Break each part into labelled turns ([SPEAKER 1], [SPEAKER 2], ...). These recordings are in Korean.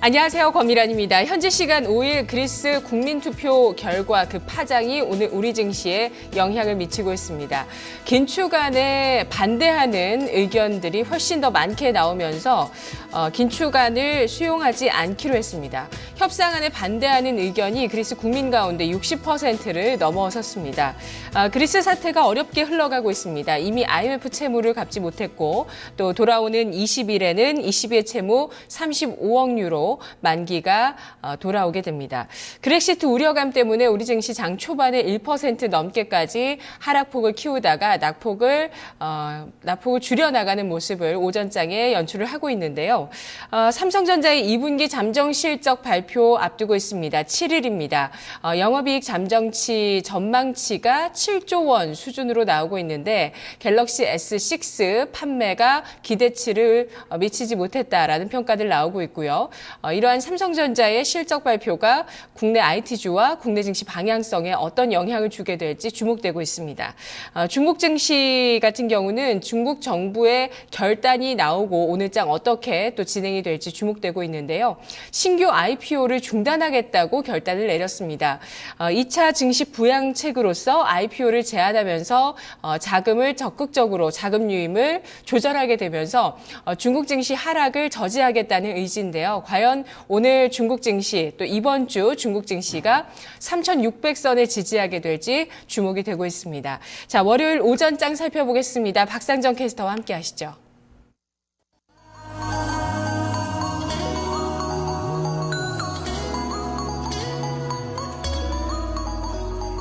[SPEAKER 1] 안녕하세요. 권미란입니다. 현지 시간 5일 그리스 국민투표 결과 그 파장이 오늘 우리 증시에 영향을 미치고 있습니다. 긴축안에 반대하는 의견들이 훨씬 더 많게 나오면서 긴축안을 수용하지 않기로 했습니다. 협상안에 반대하는 의견이 그리스 국민 가운데 60%를 넘어섰습니다. 그리스 사태가 어렵게 흘러가고 있습니다. 이미 IMF 채무를 갚지 못했고 또 돌아오는 20일에는 22회 채무 35억 유로 만기가 돌아오게 됩니다. 그렉시트 우려감 때문에 우리 증시 장 초반에 1% 넘게까지 하락폭을 키우다가 낙폭을 줄여나가는 모습을 오전장에 연출을 하고 있는데요. 삼성전자의 2분기 잠정 실적 발표 앞두고 있습니다. 7일입니다. 영업이익 잠정치 전망치가 7조 원 수준으로 나오고 있는데 갤럭시 S6 판매가 기대치를 미치지 못했다라는 평가들 나오고 있고요. 이러한 삼성전자의 실적 발표가 국내 IT주와 국내 증시 방향성에 어떤 영향을 주게 될지 주목되고 있습니다. 중국 증시 같은 경우는 중국 정부의 결단이 나오고 오늘장 어떻게 또 진행이 될지 주목되고 있는데요. 신규 IPO를 중단하겠다고 결단을 내렸습니다. 2차 증시 부양책으로서 IPO를 제한하면서 자금을 적극적으로 자금 유임을 조절하게 되면서 중국 증시 하락을 저지하겠다는 의지인데요. 과연 오늘 중국 증시 또 이번 주 중국 증시가 3,600선에 지지하게 될지 주목이 되고 있습니다. 자, 월요일 오전장 살펴보겠습니다. 박상정 캐스터와 함께 하시죠.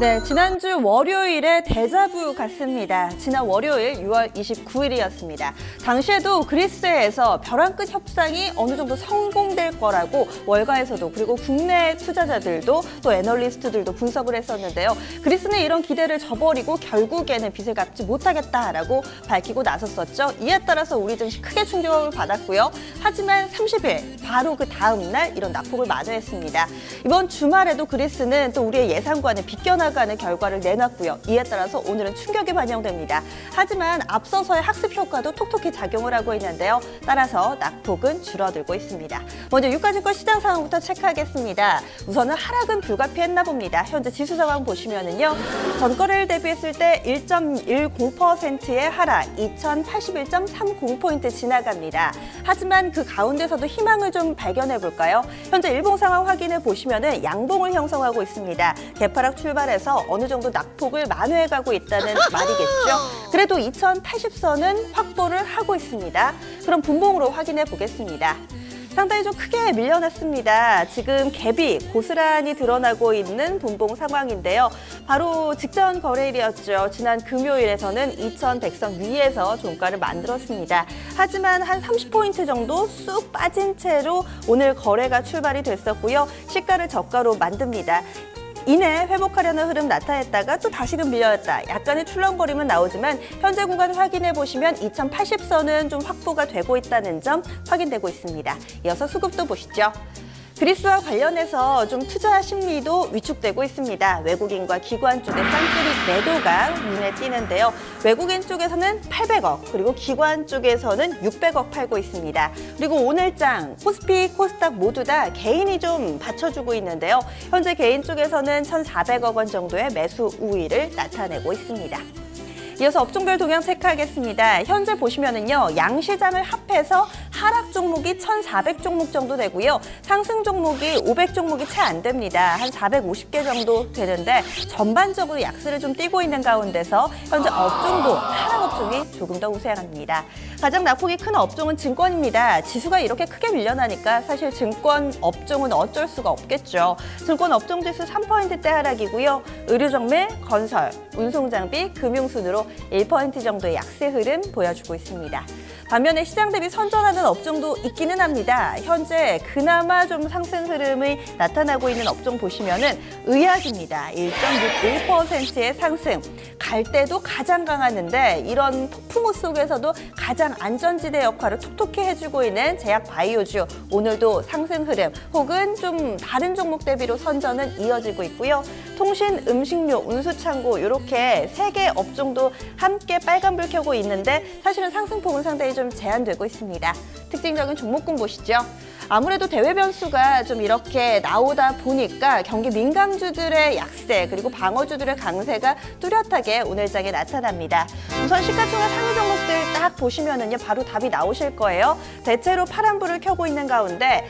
[SPEAKER 2] 네, 지난주 월요일에 데자부 같습니다. 지난 월요일 6월 29일이었습니다. 당시에도 그리스에서 벼랑 끝 협상이 어느 정도 성공될 거라고 월가에서도 그리고 국내 투자자들도 또 애널리스트들도 분석을 했었는데요. 그리스는 이런 기대를 저버리고 결국에는 빚을 갚지 못하겠다라고 밝히고 나섰었죠. 이에 따라서 우리 증시 크게 충격을 받았고요. 하지만 30일 바로 그 다음 날 이런 낙폭을 마저했습니다. 이번 주말에도 그리스는 또 우리의 예상과는 비껴나가는 결과를 내놨고요. 이에 따라서 오늘은 충격이 반영됩니다. 하지만 앞서서의 학습 효과도 톡톡히 작용을 하고 있는데요. 따라서 낙폭은 줄어들고 있습니다. 먼저 유가증권 시장 상황부터 체크하겠습니다. 우선은 하락은 불가피했나 봅니다. 현재 지수 상황 보시면은요. 전거래일 대비했을 때 1.10%의 하락, 2081.30포인트 지나갑니다. 하지만 그 가운데서도 희망을 좀 발견해 볼까요? 현재 일봉 상황 확인해 보시면은 양봉을 형성하고 있습니다. 개파락 출발해서 어느 정도 낙폭을 만회해가고 있다는 말이겠죠. 그래도 2080선은 확보를 하고 있습니다. 그럼 분봉으로 확인해 보겠습니다. 상당히 좀 크게 밀려났습니다. 지금 갭이 고스란히 드러나고 있는 분봉 상황인데요. 바로 직전 거래일이었죠. 지난 금요일에서는 2100선 위에서 종가를 만들었습니다. 하지만 한 30포인트 정도 쑥 빠진 채로 오늘 거래가 출발이 됐었고요. 시가를 저가로 만듭니다. 이내 회복하려는 흐름 나타냈다가 또 다시금 밀려났다. 약간의 출렁거림은 나오지만 현재 구간 확인해 보시면 2080선은 좀 확보가 되고 있다는 점 확인되고 있습니다. 이어서 수급도 보시죠. 그리스와 관련해서 좀 투자 심리도 위축되고 있습니다. 외국인과 기관 쪽의 쌍끌이 매도가 눈에 띄는데요. 외국인 쪽에서는 800억, 그리고 기관 쪽에서는 600억 팔고 있습니다. 그리고 오늘장 코스피, 코스닥 모두 다 개인이 좀 받쳐주고 있는데요. 현재 개인 쪽에서는 1,400억 원 정도의 매수 우위를 나타내고 있습니다. 이어서 업종별 동향 체크하겠습니다. 현재 보시면은요, 양시장을 합해서 하락 종목이 1,400 종목 정도 되고요. 상승 종목이 500 종목이 채 안 됩니다. 한 450개 정도 되는데 전반적으로 약세를 좀 띠고 있는 가운데서 현재 업종도 하락 업종이 조금 더 우세합니다. 가장 낙폭이 큰 업종은 증권입니다. 지수가 이렇게 크게 밀려나니까 사실 증권 업종은 어쩔 수가 없겠죠. 증권 업종 지수 3%대 하락이고요. 의료정밀, 건설, 운송장비, 금융순으로 1% 정도의 약세 흐름 보여주고 있습니다. 반면에 시장 대비 선전하는 업종도 있기는 합니다. 현재 그나마 좀 상승 흐름이 나타나고 있는 업종 보시면은 의학입니다. 1.61%의 상승. 갈 때도 가장 강하는데 이런 폭풍우 속에서도 가장 안전지대 역할을 톡톡히 해주고 있는 제약 바이오주. 오늘도 상승 흐름 혹은 좀 다른 종목 대비로 선전은 이어지고 있고요. 통신, 음식료, 운수창고 이렇게 3개 업종도 함께 빨간불 켜고 있는데 사실은 상승폭은 상당히 좀 제한되고 있습니다. 특징적인 종목군 보시죠. 아무래도 대외 변수가 좀 이렇게 나오다 보니까 경기 민감주들의 약세 그리고 방어주들의 강세가 뚜렷하게 오늘 장에 나타납니다. 우선 시가총액 상위 종목들 딱 보시면은요 바로 답이 나오실 거예요. 대체로 파란불을 켜고 있는 가운데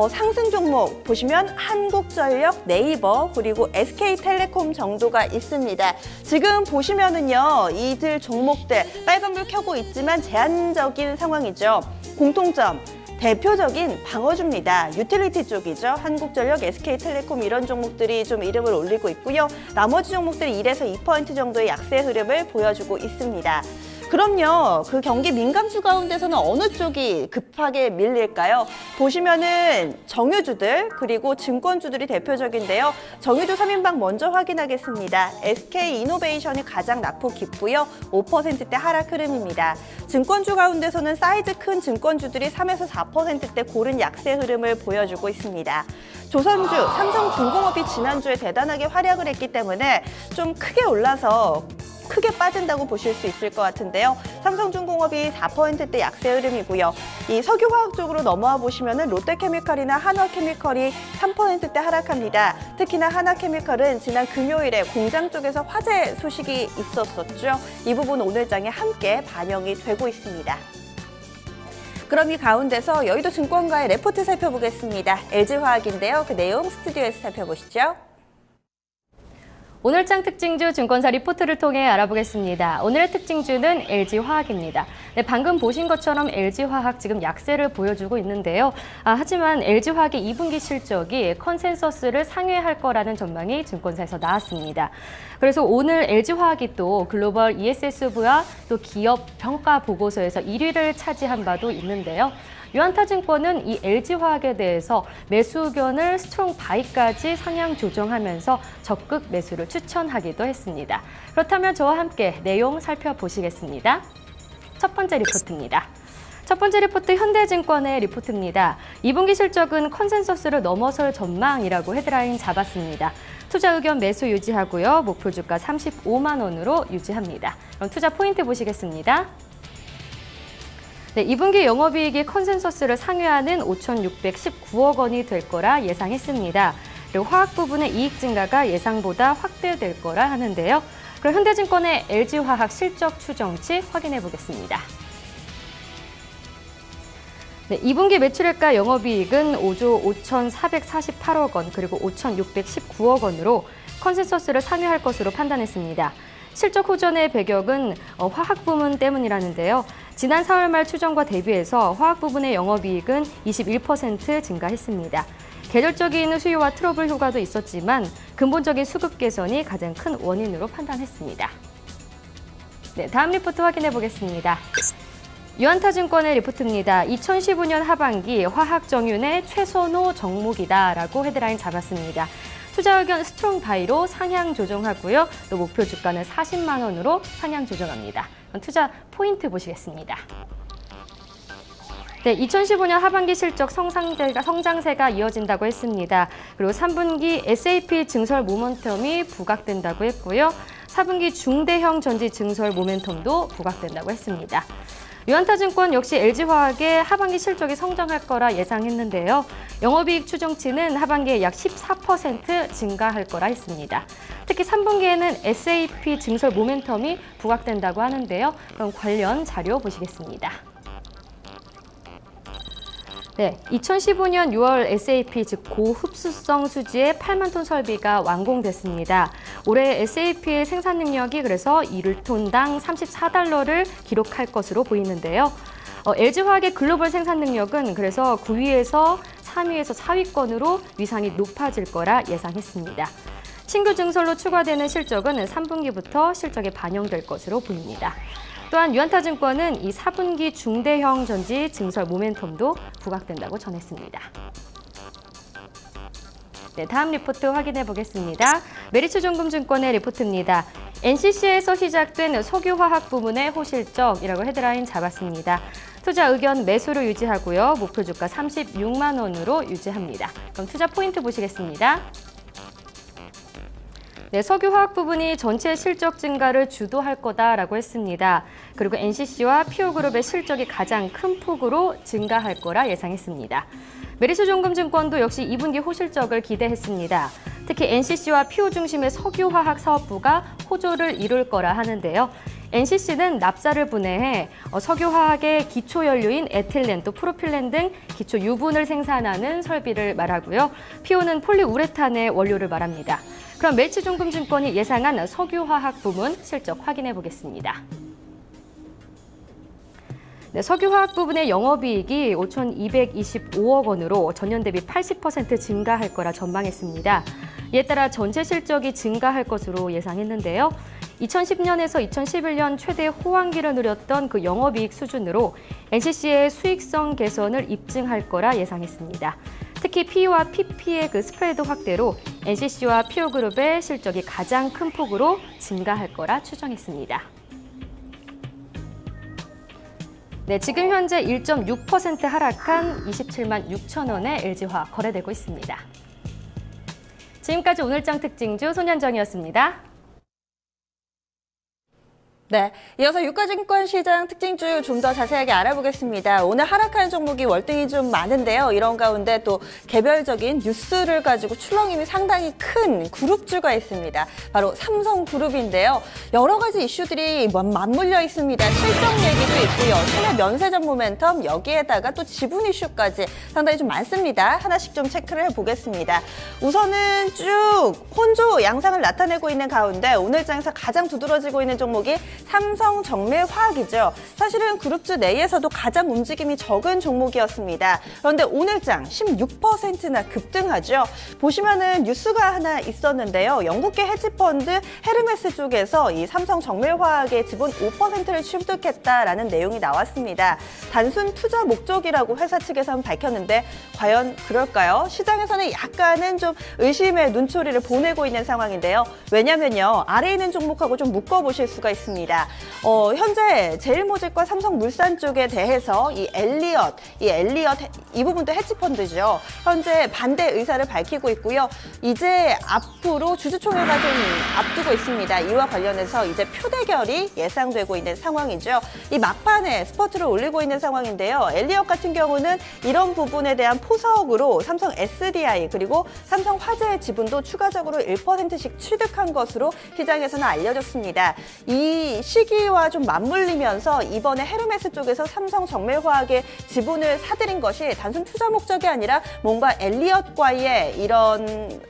[SPEAKER 2] 상승 종목 보시면 한국전력, 네이버 그리고 SK텔레콤 정도가 있습니다. 지금 보시면은요 이들 종목들 빨간불 켜고 있지만 제한적인 상황이죠. 공통점 대표적인 방어주입니다. 유틸리티 쪽이죠. 한국전력, SK텔레콤 이런 종목들이 좀 이름을 올리고 있고요. 나머지 종목들이 1에서 2% 정도의 약세 흐름을 보여주고 있습니다. 그럼요. 그 경기 민감주 가운데서는 어느 쪽이 급하게 밀릴까요? 보시면은 정유주들 그리고 증권주들이 대표적인데요. 정유주 3인방 먼저 확인하겠습니다. SK이노베이션이 가장 낙폭 깊고요. 5%대 하락 흐름입니다. 증권주 가운데서는 사이즈 큰 증권주들이 3에서 4%대 고른 약세 흐름을 보여주고 있습니다. 조선주, 삼성중공업이 지난주에 대단하게 활약을 했기 때문에 좀 크게 올라서 크게 빠진다고 보실 수 있을 것 같은데요. 삼성중공업이 4%대 약세 흐름이고요. 이 석유화학 쪽으로 넘어와 보시면은 롯데케미칼이나 한화케미칼이 3%대 하락합니다. 특히나 한화케미칼은 지난 금요일에 공장 쪽에서 화재 소식이 있었었죠. 이 부분 오늘 장에 함께 반영이 되고 있습니다. 그럼 이 가운데서 여의도증권가의 레포트 살펴보겠습니다. LG화학인데요. 그 내용 스튜디오에서 살펴보시죠.
[SPEAKER 3] 오늘장 특징주 증권사 리포트를 통해 알아보겠습니다. 오늘의 특징주는 LG화학입니다. 네, 방금 보신 것처럼 LG화학 지금 약세를 보여주고 있는데요. 하지만 LG화학의 2분기 실적이 컨센서스를 상회할 거라는 전망이 증권사에서 나왔습니다. 그래서 오늘 LG화학이 또 글로벌 ESS부와 또 기업 평가 보고서에서 1위를 차지한 바도 있는데요. 유안타증권은 이 LG화학에 대해서 매수 의견을 스트롱 바이까지 상향 조정하면서 적극 매수를 추천하기도 했습니다. 그렇다면 저와 함께 내용 살펴보시겠습니다. 첫 번째 리포트입니다. 첫 번째 리포트 현대증권의 리포트입니다. 2분기 실적은 컨센서스를 넘어설 전망이라고 헤드라인 잡았습니다. 투자 의견 매수 유지하고요. 목표 주가 35만 원으로 유지합니다. 그럼 투자 포인트 보시겠습니다. 네, 2분기 영업이익이 컨센서스를 상회하는 5,619억 원이 될 거라 예상했습니다. 그리고 화학 부분의 이익 증가가 예상보다 확대될 거라 하는데요. 그럼 현대증권의 LG화학 실적 추정치 확인해 보겠습니다. 네, 2분기 매출액과 영업이익은 5조 5,448억 원 그리고 5,619억 원으로 컨센서스를 상회할 것으로 판단했습니다. 실적 호전의 배경은 화학 부문 때문이라는데요. 지난 4월 말 추정과 대비해서 화학 부분의 영업이익은 21% 증가했습니다. 계절적인 수요와 트러블 효과도 있었지만 근본적인 수급 개선이 가장 큰 원인으로 판단했습니다. 네, 다음 리포트 확인해 보겠습니다. 유안타증권의 리포트입니다. 2015년 하반기 화학 정윤의 최선호 종목이다라고 헤드라인 잡았습니다. 투자 의견 스트롱 바이로 상향 조정하고요. 또 목표 주가는 40만 원으로 상향 조정합니다. 투자 포인트 보시겠습니다. 네, 2015년 하반기 실적 성장세가 이어진다고 했습니다. 그리고 3분기 SAP 증설 모멘텀이 부각된다고 했고요. 4분기 중대형 전지 증설 모멘텀도 부각된다고 했습니다. 유안타증권 역시 LG화학의 하반기 실적이 성장할 거라 예상했는데요. 영업이익 추정치는 하반기에 약 14% 증가할 거라 했습니다. 특히 3분기에는 SAP 증설 모멘텀이 부각된다고 하는데요. 그럼 관련 자료 보시겠습니다. 네, 2015년 6월 SAP 즉 고흡수성 수지의 8만 톤 설비가 완공됐습니다. 올해 SAP의 생산 능력이 그래서 1톤당 34달러를 기록할 것으로 보이는데요. LG화학의 글로벌 생산 능력은 그래서 9위에서 3위에서 4위권으로 위상이 높아질 거라 예상했습니다. 신규 증설로 추가되는 실적은 3분기부터 실적에 반영될 것으로 보입니다. 또한 유안타증권은 이 4분기 중대형 전지 증설 모멘텀도 부각된다고 전했습니다. 네, 다음 리포트 확인해 보겠습니다. 메리츠종금증권의 리포트입니다. NCC에서 시작된 석유화학 부문의 호실적이라고 헤드라인 잡았습니다. 투자 의견 매수를 유지하고요. 목표 주가 36만 원으로 유지합니다. 그럼 투자 포인트 보시겠습니다. 네, 석유화학 부분이 전체 실적 증가를 주도할 거다라고 했습니다. 그리고 NCC와 피오그룹의 실적이 가장 큰 폭으로 증가할 거라 예상했습니다. 메리츠종금증권도 역시 2분기 호실적을 기대했습니다. 특히 NCC와 피오 중심의 석유화학 사업부가 호조를 이룰 거라 하는데요. NCC는 납사를 분해해 석유화학의 기초연료인 에틸렌 또 프로필렌 등 기초 유분을 생산하는 설비를 말하고요. 피오는 폴리우레탄의 원료를 말합니다. 그럼 메리츠종금증권이 예상한 석유화학 부문 실적 확인해 보겠습니다. 네, 석유화학 부분의 영업이익이 5,225억 원으로 전년 대비 80% 증가할 거라 전망했습니다. 이에 따라 전체 실적이 증가할 것으로 예상했는데요. 2010년에서 2011년 최대 호황기를 누렸던 그 영업이익 수준으로 NCC의 수익성 개선을 입증할 거라 예상했습니다. 특히 P와 PP의 그 스프레드 확대로 NCC와 피오그룹의 실적이 가장 큰 폭으로 증가할 거라 추정했습니다. 네, 지금 현재 1.6% 하락한 27만 6천 원에 LG화학 거래되고 있습니다. 지금까지 오늘장 특징주 손현정이었습니다.
[SPEAKER 2] 네, 이어서 유가증권 시장 특징주 좀 더 자세하게 알아보겠습니다. 오늘 하락하는 종목이 월등히 좀 많은데요. 이런 가운데 또 개별적인 뉴스를 가지고 출렁임이 상당히 큰 그룹주가 있습니다. 바로 삼성그룹인데요. 여러 가지 이슈들이 맞물려 있습니다. 실적 얘기도 있고요. 신의 면세점 모멘텀, 여기에다가 또 지분 이슈까지 상당히 좀 많습니다. 하나씩 좀 체크를 해보겠습니다. 우선은 쭉 혼조 양상을 나타내고 있는 가운데 오늘장에서 가장 두드러지고 있는 종목이 삼성정밀화학이죠. 사실은 그룹주 내에서도 가장 움직임이 적은 종목이었습니다. 그런데 오늘장 16%나 급등하죠. 보시면은 뉴스가 하나 있었는데요. 영국계 헤지펀드 헤르메스 쪽에서 이 삼성정밀화학의 지분 5%를 취득했다라는 내용이 나왔습니다. 단순 투자 목적이라고 회사 측에서는 밝혔는데 과연 그럴까요? 시장에서는 약간은 좀 의심의 눈초리를 보내고 있는 상황인데요. 왜냐면요. 아래에 있는 종목하고 좀 묶어보실 수가 있습니다. 현재 제일모직과 삼성물산 쪽에 대해서 이 엘리엇 이 부분도 헤지펀드죠. 현재 반대 의사를 밝히고 있고요. 이제 앞으로 주주총회가 좀 앞두고 있습니다. 이와 관련해서 이제 표대결이 예상되고 있는 상황이죠. 이 막판에 스퍼트를 올리고 있는 상황인데요. 엘리엇 같은 경우는 이런 부분에 대한 포석으로 삼성 SDI 그리고 삼성화재의 지분도 추가적으로 1%씩 취득한 것으로 시장에서는 알려졌습니다. 이 시기와 좀 맞물리면서 이번에 헤르메스 쪽에서 삼성정밀화학의 지분을 사들인 것이 단순 투자 목적이 아니라 뭔가 엘리엇과의 이런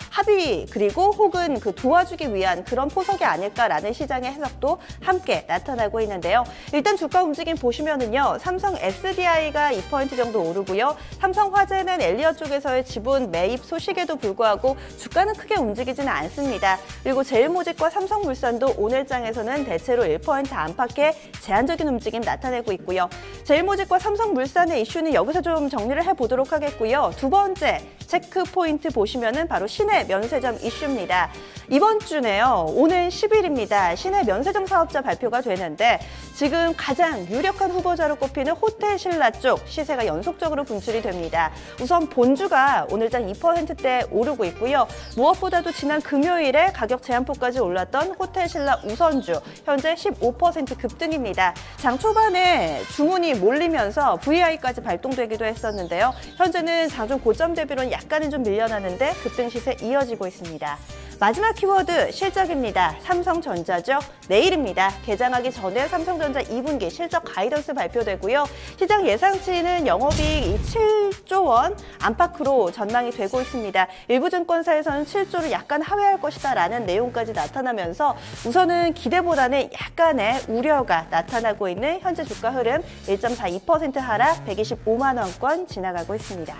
[SPEAKER 2] 합의 그리고 혹은 그 도와주기 위한 그런 포석이 아닐까라는 시장의 해석도 함께 나타나고 있는데요. 일단 주가 움직임 보시면은요. 삼성 SDI가 2% 정도 오르고요. 삼성화재는 엘리엇 쪽에서의 지분 매입 소식에도 불구하고 주가는 크게 움직이지는 않습니다. 그리고 제일모직과 삼성물산도 오늘장에서는 대체로 1% 안팎의 제한적인 움직임 나타내고 있고요. 제일모직과 삼성물산의 이슈는 여기서 좀 정리를 해보도록 하겠고요. 두 번째 체크 포인트 보시면은 바로 신의 면세점 이슈입니다. 이번 주네요. 오늘 10일입니다. 신의 면세점 사업자 발표가 되는데 지금 가장 유력한 후보자로 꼽히는 호텔신라 쪽 시세가 연속적으로 분출이 됩니다. 우선 본주가 오늘장 2%대 오르고 있고요. 무엇보다도 지난 금요일에 가격 제한폭까지 올랐던 호텔신라 우선주 현재 15% 급등입니다. 장 초반에 주문이 몰리면서 VI까지 발동되기도 했었는데요. 현재는 장중 고점 대비로는 약간은 좀 밀려나는데 급등 시세 이어지고 있습니다. 마지막 키워드 실적입니다. 삼성전자죠. 내일입니다. 개장하기 전에 삼성전자 2분기 실적 가이던스 발표되고요. 시장 예상치는 영업이익 7조 원 안팎으로 전망이 되고 있습니다. 일부 증권사에서는 7조를 약간 하회할 것이다라는 내용까지 나타나면서 우선은 기대보다는 약간의 우려가 나타나고 있는 현재 주가 흐름 1.42% 하락 125만 원권 지나가고 있습니다.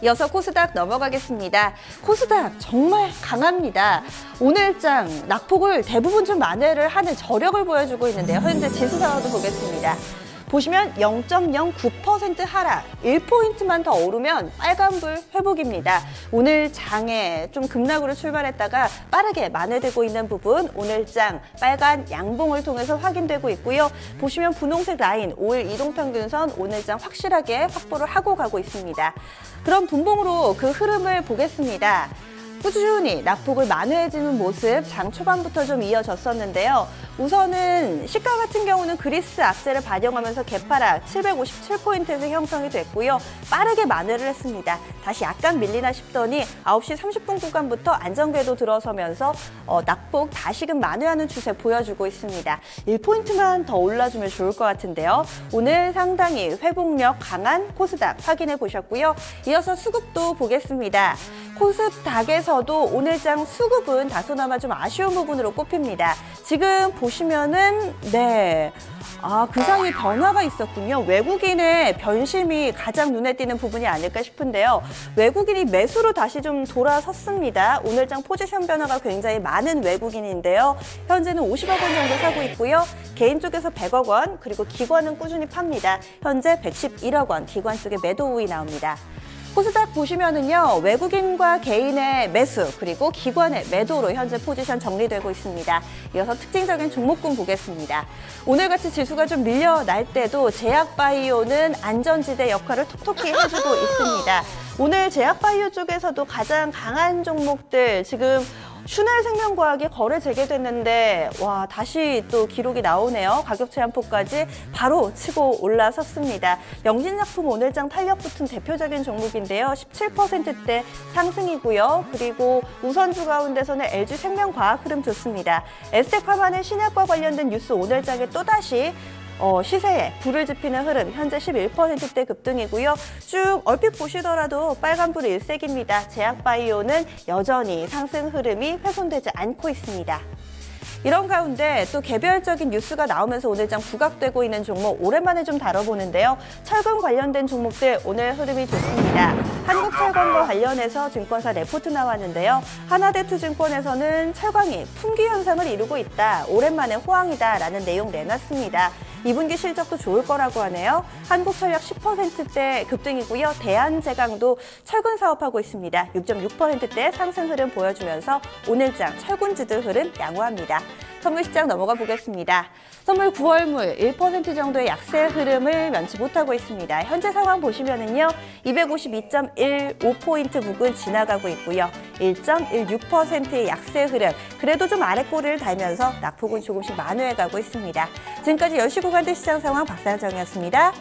[SPEAKER 2] 이어서 코스닥 넘어가겠습니다. 코스닥 정말 강합니다. 오늘장 낙폭을 대부분 좀 만회를 하는 저력을 보여주고 있는데요. 현재 지수 상황도 보겠습니다. 보시면 0.09% 하락, 1포인트만 더 오르면 빨간불 회복입니다. 오늘 장에 좀 급락으로 출발했다가 빠르게 만회되고 있는 부분 오늘 장 빨간 양봉을 통해서 확인되고 있고요. 보시면 분홍색 라인 5일 이동평균선 오늘 장 확실하게 확보를 하고 가고 있습니다. 그럼 분봉으로 그 흐름을 보겠습니다. 꾸준히 낙폭을 만회해지는 모습 장 초반부터 좀 이어졌었는데요. 우선은 시가 같은 경우는 그리스 악재를 반영하면서 개파락 757포인트에서 형성이 됐고요. 빠르게 만회를 했습니다. 다시 약간 밀리나 싶더니 9시 30분 구간부터 안정궤도 들어서면서 낙폭 다시금 만회하는 추세 보여주고 있습니다. 1포인트만 더 올라주면 좋을 것 같은데요. 오늘 상당히 회복력 강한 코스닥 확인해 보셨고요. 이어서 수급도 보겠습니다. 코스닥에서도 오늘장 수급은 다소나마 좀 아쉬운 부분으로 꼽힙니다. 지금 보시면은 그상이 변화가 있었군요. 외국인의 변심이 가장 눈에 띄는 부분이 아닐까 싶은데요. 외국인이 매수로 다시 좀 돌아섰습니다. 오늘장 포지션 변화가 굉장히 많은 외국인인데요. 현재는 50억 원 정도 사고 있고요. 개인 쪽에서 100억 원, 그리고 기관은 꾸준히 팝니다. 현재 111억 원, 기관 쪽에 매도 우위 나옵니다. 코스닥 보시면은요, 외국인과 개인의 매수 그리고 기관의 매도로 현재 포지션 정리되고 있습니다. 이어서 특징적인 종목군 보겠습니다. 오늘같이 지수가 좀 밀려날 때도 제약바이오는 안전지대 역할을 톡톡히 해주고 있습니다. 오늘 제약바이오 쪽에서도 가장 강한 종목들 지금 슈넬생명과학이 거래 재개됐는데 다시 또 기록이 나오네요. 가격 제한폭까지 바로 치고 올라섰습니다. 영진약품 오늘장 탄력 붙은 대표적인 종목인데요. 17%대 상승이고요. 그리고 우선주 가운데서는 LG생명과학 흐름 좋습니다. 에스텍파마는 신약과 관련된 뉴스 오늘장에 또다시 시세에 불을 지피는 흐름, 현재 11%대 급등이고요. 쭉 얼핏 보시더라도 빨간불 일색입니다. 제약바이오는 여전히 상승 흐름이 훼손되지 않고 있습니다. 이런 가운데 또 개별적인 뉴스가 나오면서 오늘장 부각되고 있는 종목 오랜만에 좀 다뤄보는데요. 철강 관련된 종목들 오늘 흐름이 좋습니다. 한국철강과 관련해서 증권사 레포트 나왔는데요. 하나대투증권에서는 철강이 품귀 현상을 이루고 있다. 오랜만에 호황이다라는 내용 내놨습니다. 2분기 실적도 좋을 거라고 하네요. 한국철약 10%대 급등이고요. 대한제강도 철근 사업하고 있습니다. 6.6%대 상승 흐름 보여주면서 오늘장 철군주들 흐름 양호합니다. 선물시장 넘어가 보겠습니다. 선물 9월물 1% 정도의 약세 흐름을 면치 못하고 있습니다. 현재 상황 보시면은요, 252.15포인트 부근 지나가고 있고요. 1.16%의 약세 흐름, 그래도 좀 아랫꼬리를 달면서 낙폭은 조금씩 만회해가고 있습니다. 지금까지 10시 구간대 시장 상황 박상정이었습니다.